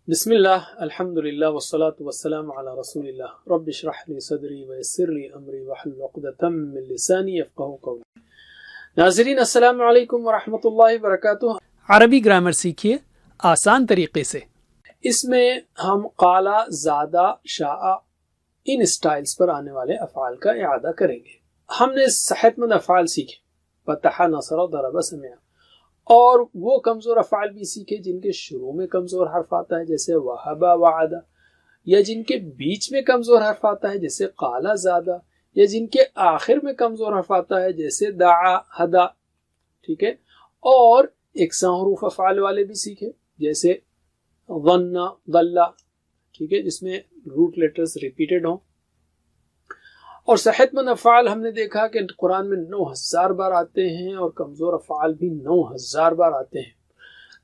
بسم اللہ الحمد للہ والصلاة والسلام علی رسول اللہ رب اشرح لی صدری ویسر لی امری واحلل عقدۃ من لسانی یفقہوا قولی۔ ناظرین السلام علیکم ورحمۃ اللہ وبرکاتہ۔ عربی گرامر سیکھیے آسان طریقے سے۔ اس میں ہم قال، زاد، شاء ان سٹائلز پر آنے والے افعال کا اعادہ کریں گے۔ ہم نے صحت مند افعال سیکھے، فتح، نصر، ضرب، سمع، اور وہ کمزور افعال بھی سیکھے جن کے شروع میں کمزور حرف آتا ہے جیسے وہب، وعد، یا جن کے بیچ میں کمزور حرف آتا ہے جیسے قال، زاد، یا جن کے آخر میں کمزور حرف آتا ہے جیسے دعا، ہدا، ٹھیک ہے۔ اور یکساں حروف افعال والے بھی سیکھے جیسے ظن، ضل، ٹھیک ہے، جس میں روٹ لیٹرز ریپیٹڈ ہوں۔ اور صحت مند افعال ہم نے دیکھا کہ قرآن میں 9000 بار آتے ہیں اور کمزور افعال بھی 9000 بار آتے ہیں،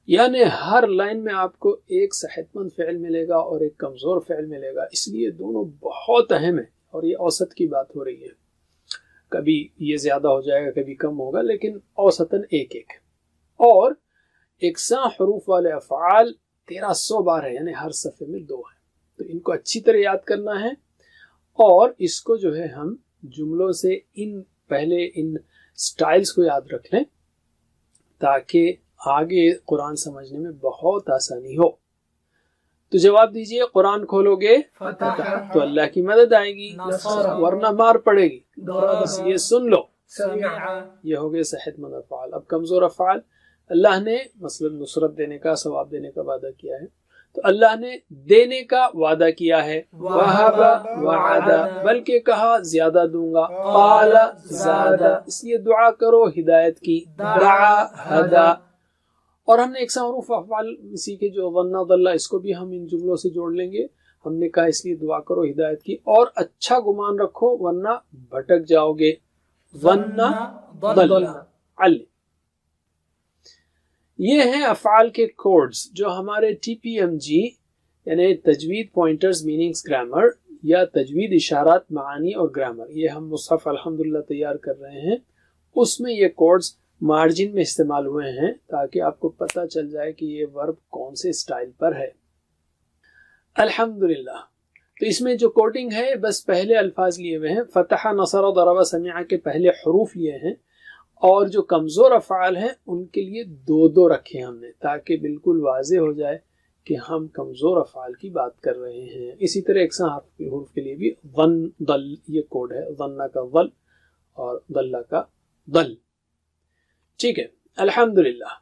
یعنی ہر لائن میں آپ کو ایک صحت مند فعل ملے گا اور ایک کمزور فعل ملے گا، اس لیے دونوں بہت اہم ہیں۔ اور یہ اوسط کی بات ہو رہی ہے، کبھی یہ زیادہ ہو جائے گا کبھی کم ہوگا، لیکن اوسطاً ایک ایک ہے۔ اور یکساں حروف والے افعال 1300 بار ہے، یعنی ہر صفحے میں 2 ہیں، تو ان کو اچھی طرح یاد کرنا ہے۔ اور اس کو جو ہے ہم جملوں سے پہلے ان سٹائلز کو یاد رکھ لیں تاکہ آگے قرآن سمجھنے میں بہت آسانی ہو۔ تو جواب دیجئے، قرآن کھولو گے فتح تو اللہ کی مدد آئے گی، ورنہ مار پڑے گی، بس یہ سن لو۔ یہ ہو گئے صحت مند افعال۔ اب کمزور افعال، اللہ نے مثلا نصرت دینے کا، ثواب دینے کا وعدہ کیا ہے، تو اللہ نے دینے کا وعدہ کیا ہے، وہب، وعد، بلکہ کہا زیادہ دوں گا، قال، زاد، اس لیے دعا کرو ہدایت کی، دعا، ہدا۔ اور ہم نے یکساں حروف افعال سیکھے جو ظن، ضل، اس کو بھی ہم ان جملوں سے جوڑ لیں گے۔ ہم نے کہا اس لیے دعا کرو ہدایت کی اور اچھا گمان رکھو ورنہ بھٹک جاؤ گے، ظن، ضل، عل۔ یہ ہیں افعال کے کوڈز جو ہمارے ٹی پی ایم جی یعنی تجوید پوائنٹرز میننگز گرامر یا تجوید اشارات معانی اور گرامر، یہ ہم مصحف الحمدللہ تیار کر رہے ہیں، اس میں یہ کوڈز مارجن میں استعمال ہوئے ہیں تاکہ آپ کو پتہ چل جائے کہ یہ ورب کون سے سٹائل پر ہے۔ الحمدللہ، تو اس میں جو کوڈنگ ہے بس پہلے الفاظ لیے ہوئے ہیں، فتح، نصر، ضرب، سمع کے پہلے حروف لیے ہیں، اور جو کمزور افعال ہیں ان کے لیے 2 رکھے ہم نے تاکہ بالکل واضح ہو جائے کہ ہم کمزور افعال کی بات کر رہے ہیں۔ اسی طرح یکساں حروف کے لیے بھی ظن، ضل، یہ کوڈ ہے، ظن کا ظل اور ضل کا ضل، ٹھیک ہے۔ الحمدللہ،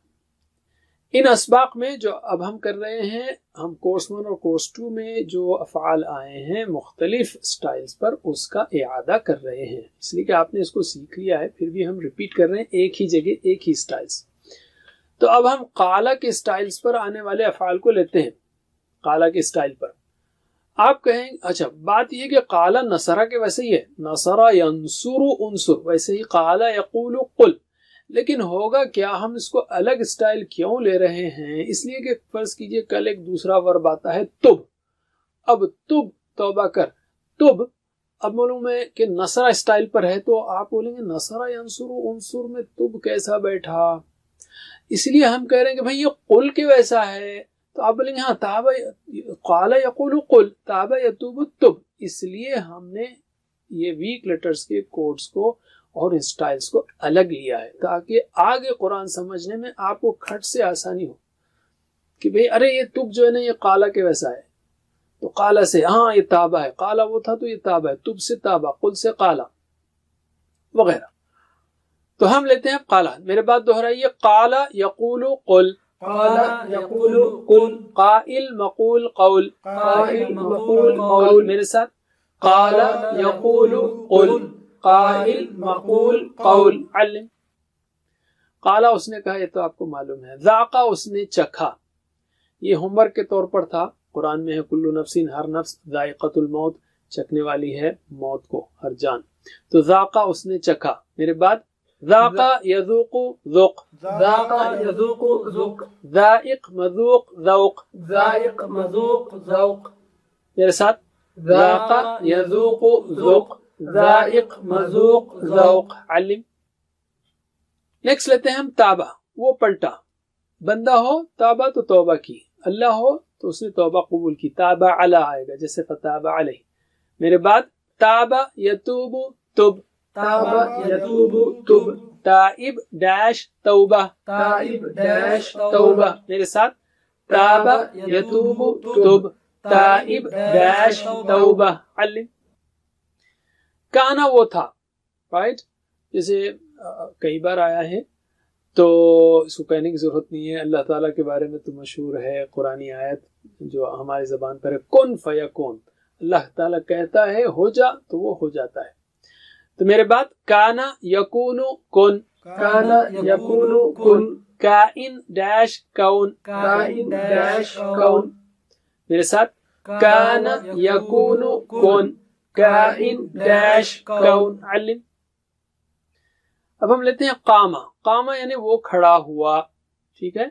ان اسباق میں جو اب ہم کر رہے ہیں، ہم کورس 1 اور کورس 2 میں جو افعال آئے ہیں مختلف سٹائلز پر، اس کا اعادہ کر رہے ہیں، اس لیے کہ آپ نے اس کو سیکھ لیا ہے، پھر بھی ہم ریپیٹ کر رہے ہیں ایک ہی جگہ ایک ہی سٹائلز۔ تو اب ہم قال کے سٹائلز پر آنے والے افعال کو لیتے ہیں۔ قال کے سٹائل پر آپ کہیں اچھا بات یہ کہ قال نصرہ کے ویسے ہی ہے، نصرہ ینصر انصر، ویسے ہی قال یقول قل، لیکن ہوگا کیا، ہم اس کو الگ سٹائل کیوں لے رہے ہیں؟ اس لیے کہ فرض کیجئے کل ایک دوسرا ورب آتا ہے تب، اب تب، توبہ کر، تب، اب معلوم ہے کہ نصرہ سٹائل پر ہے تو آپ بولیں گے نصرہ ینصر انصر میں تب کیسا بیٹھا، اس لیے ہم کہہ رہے ہیں کہ بھئی یہ قل کے ویسا ہے، تو آپ بولیں گے ہاں تاب، قال یقول قل، تاب یتوب تب، اس لیے ہم نے یہ ویک لیٹرز کے کوڈز کو اور ان سٹائلز کو الگ لیا ہے تاکہ آگے قرآن سمجھنے میں آپ کو کھٹ سے آسانی ہو کہ بھئی ارے یہ تب جو ہے نا یہ قال کے ویسا ہے، تو قال سے ہاں یہ تابہ ہے، قال وہ تھا تو یہ تابہ ہے، تب سے تابہ، قل سے قال وغیرہ۔ تو ہم لیتے ہیں قال، میرے بات دہرائیے، قال یقول قل، قال یقول قل، قائل مقول قول، قائل مقول قول، میرے ساتھ، قال یقول قل، قائل مقول قول، علم۔ قال اس نے کہا، یہ تو آپ کو معلوم ہے۔ ذاق اس نے چکھا، یہ ہوم ورک کے طور پر تھا، قرآن میں ہے کل نفس، ہر نفس ذائقۃ الموت، چکھنے والی ہے موت کو، ہر جان، تو ذاق اس نے چکھا۔ میرے بعد ذاق یذوق ذوق، ذاق یذوق ذوق، ذائق مذوق ذوق، ذائق مذوق ذوق، میرے ساتھ، ذاق یذوق ذوق، ذائق مذوق ذوق، علم۔ نیکسٹ لیتے ہیں ہم تابہ، وہ پلٹا، بندہ ہو تابہ تو توبہ کی، اللہ ہو تو اس نے توبہ قبول کی، تاب علی آئے گا جیسے فتاب علیہ. میرے بعد تاب یتوب تب، تاب یتوب تب، تائب ڈیش توبہ، تائب ڈیش توبہ. میرے ساتھ تاب یتوب تب، تائب ڈیش توبہ. علم. کانا وہ تھا، رائٹ، جیسے کئی بار آیا ہے تو اس کو کہنے کی ضرورت نہیں ہے. اللہ تعالیٰ کے بارے میں تو مشہور ہے قرآنی آیت جو ہماری زبان پر ہے، کن فیکون. اللہ تعالیٰ کہتا ہے ہو جا تو وہ ہو جاتا ہے. تو میرے بعد کانا یکون کن، کانا یکون کن، کائن ڈیش کون، کائن ڈیش کون. میرے ساتھ کانا یکون کن، کائن ڈیش کون. علم. اب ہم لیتے ہیں قامہ. قامہ یعنی وہ کھڑا ہوا، ٹھیک ہے.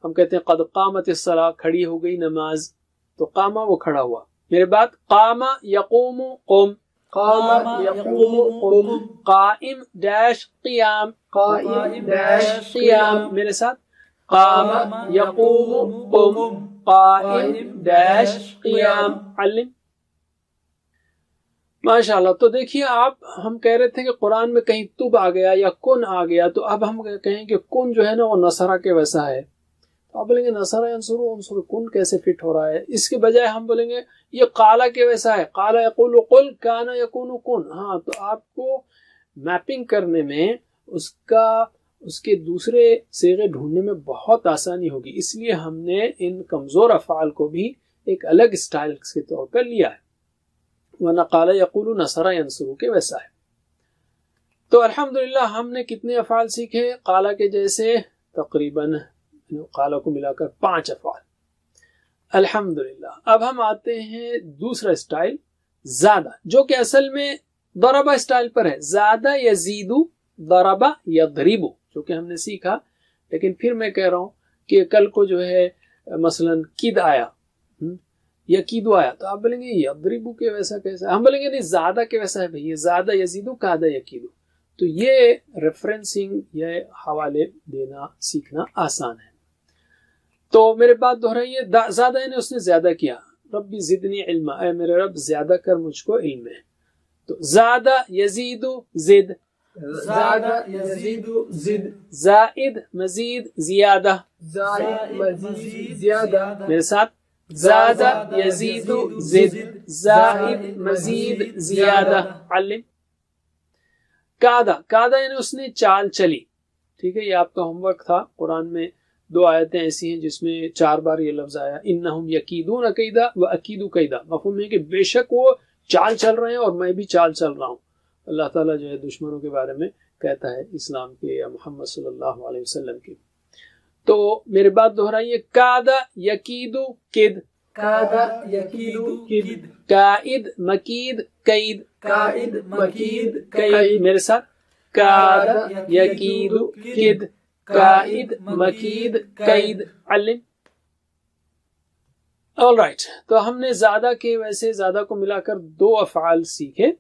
ہم کہتے ہیں قد قامت الصلاۃ، کھڑی ہو گئی نماز، تو قامہ وہ کھڑا ہوا. میرے بعد قامہ یقوم قم، قام یقوم قم، قائم ڈیش قیام، قائم ڈیش قیام. میرے ساتھ قام یقوم قم، قائم ڈیش قیام. علم. ماشاء اللہ. تو دیکھیے آپ، ہم کہہ رہے تھے کہ قرآن میں کہیں تب آ گیا یا کن آ گیا، تو اب ہم کہیں کہ کن جو ہے نا وہ نصرہ کے ویسا ہے، تو آپ بولیں گے نصرہ ینصرو عنصر کن کیسے فٹ ہو رہا ہے. اس کے بجائے ہم بولیں گے یہ قالا کے ویسا ہے، قالا یقول قل، کانا یکون کن. ہاں، تو آپ کو میپنگ کرنے میں اس کے دوسرے صیغے ڈھونڈنے میں بہت آسانی ہوگی. اس لیے ہم نے ان کمزور افعال کو بھی ایک الگ اسٹائل کے طور پر لیا ہے، ورنہ قال یقول نصر ینصر کے ویسا ہے. تو الحمدللہ ہم نے کتنے افعال سیکھے قالا کے جیسے؟ تقریباً قالا کو ملا کر 5 افعال. الحمدللہ. اب ہم آتے ہیں دوسرا اسٹائل زیادہ، جو کہ اصل میں ضربہ اسٹائل پر ہے. زیادہ یزیدو، ضربہ یضربو، جو کہ ہم نے سیکھا. لیکن پھر میں کہہ رہا ہوں کہ کل کو جو ہے مثلا کد آیا یا کیدو آیا، تو آپ بولیں گے یضربو کے ویسا کیسا؟ ہم بولیں گے نہیں، زیادہ کے ویسا ہے بھئی، یہ زیادہ یزیدو کادا یکیدو. تو یہ ریفرنسنگ، یہ حوالے دینا سیکھنا آسان ہے. تو میرے بات دہرائیے، زیادہ یعنی اس نے زیادہ کیا. ربی زدنی علما، اے میرے رب زیادہ کر مجھ کو علم ہے. تو زیادہ یزیدو زد، زادہ یزید زد، زائد مزید زیادہ. زائد مزید زیادہ. میرے ساتھ زیادہ یزید زد، زائد مزید زیادہ. علم. کادا، کادا یعنی اس نے چال چلی. ٹھیک ہے، یہ آپ کا ہوم ورک تھا. قرآن میں 2 آیتیں ایسی ہیں جس میں 4 بار یہ لفظ آیا، انہم یکیدون کیدا و اکیدو کیدا. مفہوم ہے کہ بے شک وہ چال چل رہے ہیں اور میں بھی چال چل رہا ہوں. اللہ تعالیٰ جو ہے دشمنوں کے بارے میں کہتا ہے، اسلام کے یا محمد صلی اللہ علیہ وسلم کے. تو میرے بات دہرائیے، کادا یکیدو کد، کادا یکیدو کد، کائد مکید کید، قائد مکید کید. قید. میرے ساتھ کادا یکیدو کد، قائد مکید قید. علم. All right. تو ہم نے زیادہ کے ویسے زیادہ کو ملا کر 2 افعال سیکھے.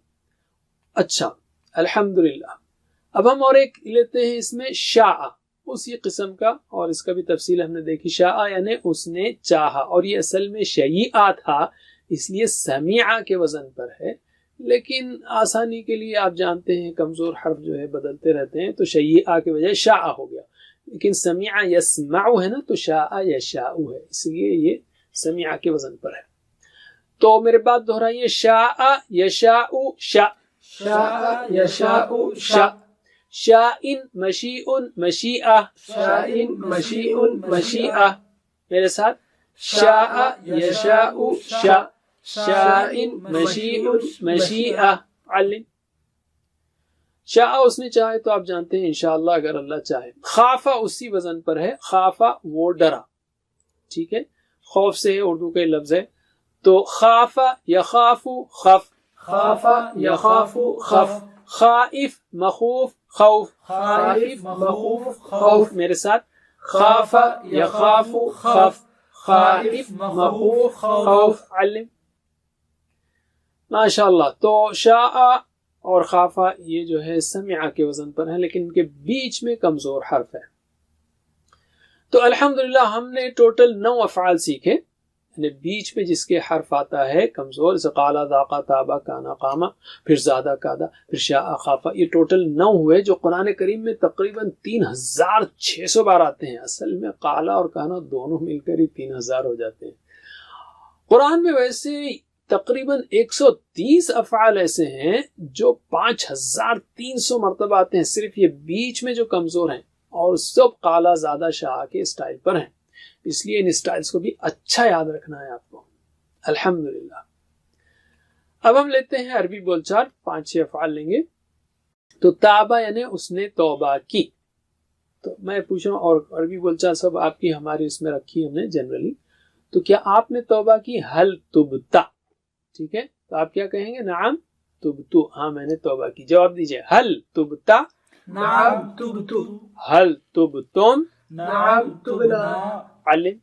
اچھا، الحمدللہ. اب ہم اور ایک لیتے ہیں اس میں شاء، اسی قسم کا، اور اس کا بھی تفصیل ہم نے دیکھی. شاء یعنی اس نے چاہا، اور یہ اصل میں شیعہ تھا، اس لیے سمیعہ کے وزن پر ہے. لیکن آسانی کے لیے آپ جانتے ہیں کمزور حرف جو ہے بدلتے رہتے ہیں، تو شیعہ کے بجائے شاء ہو گیا. لیکن سمیعہ یسمع ہے نا، تو شاء یشاء ہے، اس لیے یہ سمیعہ کے وزن پر ہے. تو میرے بات دہرائیے، شاء یشاء شاء، شاء یشاء شاء. شاء مشیء مشیئہ، شاء مشیء مشیئہ. میرے ساتھ شاء یشاء شاء، شاء مشیء مشیئہ. علم. شاء اس نے چاہے، تو آپ جانتے ہیں انشاءاللہ اگر اللہ چاہے. خافہ اسی وزن پر ہے، خافہ وہ ڈرا. ٹھیک ہے، خوف سے ہے، اردو کا لفظ ہے. تو خافہ یخاف خف، خافہ یخاف خف، خائف مخوف خوف، خائف مخوف خوف. میرے ساتھ خافہ یخاف خف، خائف مخوف خوف. علم. ماشاءاللہ. تو شاء اور خافہ یہ جو ہے سمعہ کے وزن پر ہے، لیکن ان کے بیچ میں کمزور حرف ہے. تو الحمدللہ ہم نے ٹوٹل 9 افعال سیکھے، یعنی بیچ میں جس کے حرف آتا ہے کمزور، جیسے قالا، ذاقا، تابا، کانا، قاما، پھر زادہ، کادا، پھر شاء، خافا، یہ ٹوٹل 9 ہوئے جو قرآن کریم میں تقریباً 3600 بار آتے ہیں. اصل میں قالا اور کانا دونوں مل کر ہی 3000 ہو جاتے ہیں. قرآن میں ویسے تقریباً 130 افعال ایسے ہیں جو 5300 مرتبہ آتے ہیں، صرف یہ بیچ میں جو کمزور ہیں، اور سب قالا، زادہ، شاء کے اسٹائل پر ہیں. اس لیے ان اسٹائلز کو بھی اچھا یاد رکھنا ہے آپ کو. الحمدللہ. اب ہم لیتے ہیں عربی بول چال، 5-6 افعال لیں گے. تو تابا یعنی اس نے توبہ کی. تو میں پوچھ رہا ہوں، اور عربی بول چال سب آپ کی ہماری اس میں رکھی ہم نے جنرلی، تو کیا آپ نے توبہ کی؟ حل تبتا. ٹھیک ہے، تو آپ کیا کہیں گے؟ نعم تبتو، ہاں میں نے توبہ کی. جواب دیجئے. حل تبتا، نعم تبت، حل تبتم، نعم تبنا. علم.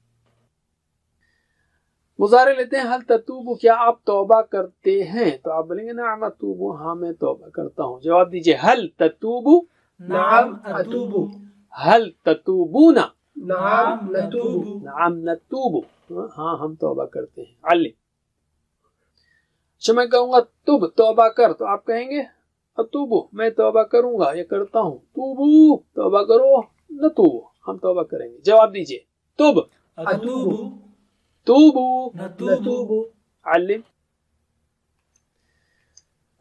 مضارع لیتے ہیں. حل تتوبو، کیا آپ توبہ کرتے ہیں؟ تو آپ بولیں گے نعم اتوبو، ہاں میں توبہ کرتا ہوں. جواب دیجئے. حل تتوبو، نعم اتوب، حل تتوبون، نعم نتوب. نعم نتوب، ہاں ہم توبہ کرتے ہیں. علم. اچھا میں کہوں گا تب، توبہ کر، تو آپ کہیں گے اتوبو، میں توبہ کروں گا یا کرتا ہوں. توبو، توبہ کرو. نتوبو، ہم توبہ کریں گے. جواب دیجئے. تب، اتوب، توبو، نتوب. علم.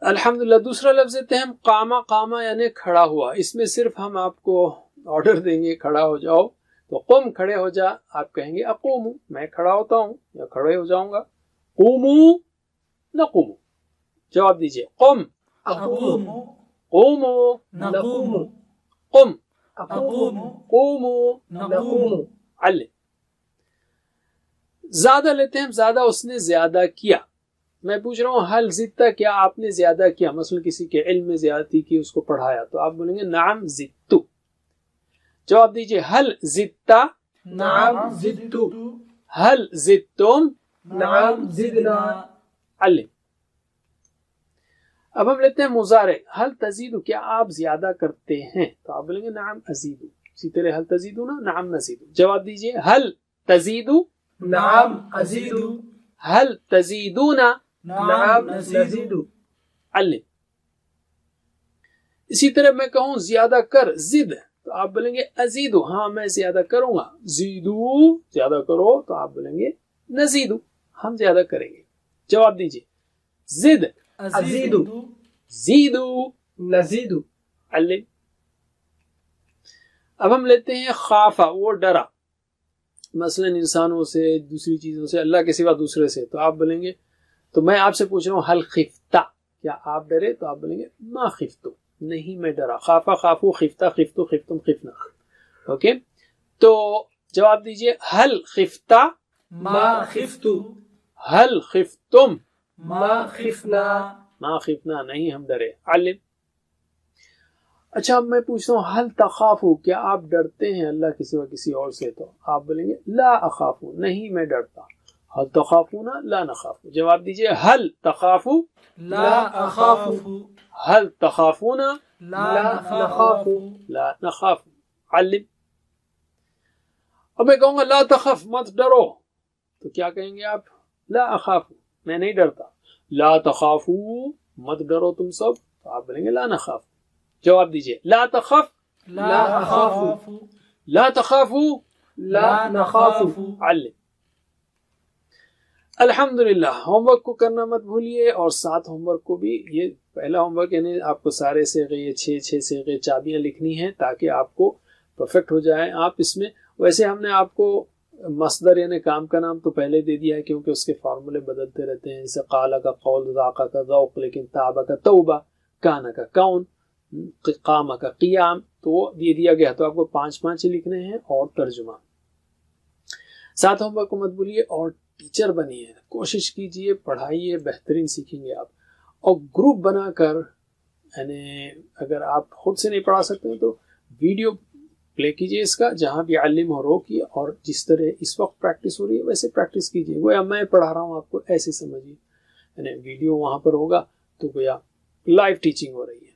الحمدللہ. دوسرا لفظ لیتے ہیں ہم قاما. قاما یعنی کھڑا ہوا. اس میں صرف ہم آپ کو آرڈر دیں گے کھڑا ہو جاؤ، تو قم، کھڑے ہو جا. آپ کہیں گے اقوم، میں کھڑا ہوتا ہوں یا کھڑے ہو جاؤں گا. قومو، نقوم. جواب دیجئے. قم، اقوم، قومو، نقوم، قم، اقوم، قومو، نقوم. علم. زیادہ لیتے ہیں ہم. زیادہ اس نے زیادہ کیا. میں پوچھ رہا ہوں حل زدتا، کیا آپ نے زیادہ کیا؟ مثلا کسی کے علم میں زیادتی کی، اس کو پڑھایا، تو آپ بولیں گے نعم زدتو. جواب دیجئے. حل زدتا، نعم زدت، حل زدتم، نعم زدنا. علم. اب ہم لیتے ہیں مضارع. حل تزیدو، کیا آپ زیادہ کرتے ہیں؟ تو آپ بولیں گے نعم ازیدو. اسی طرح حل تزیدونا، نعم نزیدو. جواب دیجئے. حل تزیدو، نعم ازید، حل تزیدونا، نعم نزید. علم. اسی طرح میں کہوں زیادہ کر، زد، تو آپ بولیں گے ازیدو، ہاں میں زیادہ کروں گا. زیدو، زیادہ کرو، تو آپ بولیں گے نزیدو، ہم زیادہ کریں گے. جواب دیجئے. زد، ازید، زیدو، نزید. علم. اب ہم لیتے ہیں خافا، وہ ڈرا. مثلا انسانوں سے، دوسری چیزوں سے، اللہ کے سوا دوسرے سے. تو آپ بولیں گے، تو میں آپ سے پوچھ رہا ہوں حل خفتا، کیا آپ ڈرے؟ تو آپ بولیں گے ما خفتو، نہیں میں ڈرا. خافا، خافو، خفتا، خفتو، خفتم، خفنا. اوکے، تو جواب دیجئے. حل خفتا، ما خفت، حل خفتم، ما خفنا. ما خفنا، نہیں ہم ڈرے. علم. اچھا اب میں پوچھتا ہوں حل تخافو، کیا آپ ڈرتے ہیں اللہ کے سوا کسی اور سے؟ تو آپ بولیں گے لا اخافو، نہیں میں ڈرتا. حل تخافونا لا نخافو. جواب دیجئے. حل تخافو، لا اخاف، حل تخافونا لا نخاف. لا نخاف. علم. اب میں کہوں گا لا تخف، مت ڈرو، تو کیا کہیں گے آپ؟ لا اخاف، میں نہیں ڈرتا. لا تخافو، مت ڈرو تم سب، تو آپ بولیں گے لا نخاف. جواب دیجئے. لا تخف، لا اخاف، لا تخافو، لا نخاف. علم. الحمدللہ. ہوم ورک کو کرنا مت بھولیے، اور ساتھ ہوم ورک کو بھی، یہ پہلا ہوم ورک یعنی آپ کو سارے صیغے، یہ 6 صیغے چابیاں لکھنی ہیں تاکہ آپ کو پرفیکٹ ہو جائیں آپ اس میں. ویسے ہم نے آپ کو مصدر یعنی کام کا نام تو پہلے دے دیا ہے، کیونکہ اس کے فارمولے بدلتے رہتے ہیں. جیسے قالا کا قول، ذاقا کا ذوق، لیکن تابا کا توبہ، کانا کا کون، قامہ کا قیام، تو وہ دے دیا گیا. تو آپ کو 5 لکھنے ہیں اور ترجمہ. ساتھ ہوم ورک کو مت بھولیے، اور ٹیچر بنیے، کوشش کیجئے، پڑھائیے، بہترین سیکھیں گے آپ. اور گروپ بنا کر، یعنی اگر آپ خود سے نہیں پڑھا سکتے ہیں تو ویڈیو پلے کیجئے اس کا، جہاں بھی علم ہو روکیے، اور جس طرح اس وقت پریکٹس ہو رہی ہے ویسے پریکٹس کیجئے. گویا میں پڑھا رہا ہوں آپ کو، ایسے سمجھیے، یعنی ویڈیو وہاں پر ہوگا تو گویا لائیو ٹیچنگ ہو رہی ہے.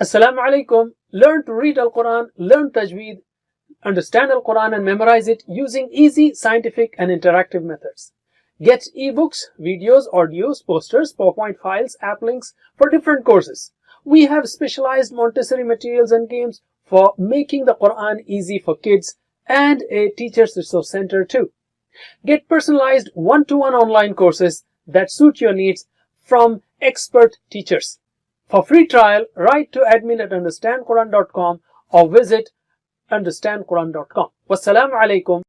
Assalamu alaikum. Learn to read Al-Quran, learn tajweed, understand Al-Quran and memorize it using easy, scientific and interactive methods. Get ebooks, videos, audios, posters, PowerPoint files, app links for different courses. We have specialized Montessori materials and games for making the Quran easy for kids and a teacher's resource center too. Get personalized one-to-one online courses that suit your needs from expert teachers. For free trial, write to admin@understandquran.com or visit understandquran.com. Wassalamu alaikum.